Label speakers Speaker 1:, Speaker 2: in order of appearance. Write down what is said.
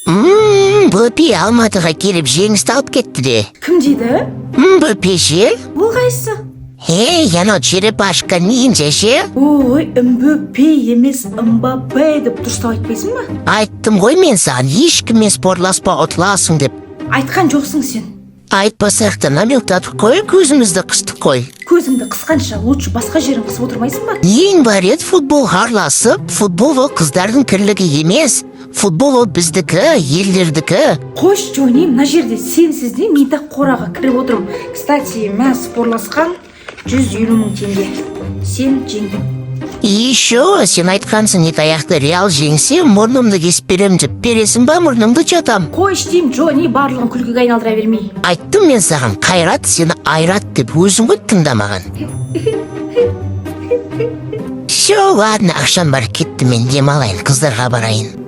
Speaker 1: Бөпе Алматыға келіп жеңісті алып кетті де.
Speaker 2: Кім дейді?
Speaker 1: Бөпе ше?
Speaker 2: Ол қайсы?
Speaker 1: Яно черепашка ниндзя ше?
Speaker 2: Ой, Мбаппе емес Мбаппе деп дұрыстап айтпайсың ба?
Speaker 1: Айттым ғой мен саған, ешкіммен спорласпа ұтыласың деп.
Speaker 2: Айтқан жоқсың сен.
Speaker 1: Айтпасақ та намектатып қой, көзімізді қыстық қой.
Speaker 2: Көзіңді қысқанша лучше басқа жерін қысып отырмайсың ба?
Speaker 1: Ең бар еді футболға араласып, футбол ол қыздардың кірлігі емес. Футбол ол біздікі, елдердікі.
Speaker 2: Қош, Джони, мына жерде сенсіз де мен тақ қораға кіріп отырмын. Кстати, мен спорласқан 150 мың теңге. Сен жеңдің.
Speaker 1: Еще сен айтқансың ет аяқты Реал жеңсе, мұрнымды кесіп берем деп бересің ба, мұрнымды жатам.
Speaker 2: Қош деймін, Джони, барлығын күлкіге айналдыра бермей.
Speaker 1: Айттым мен саған, қайрат сені айрат деп өзің ғой тыңдамаған. Все, ладно, ақшам бар, кетті, мен демалайын, қыздарға барайын.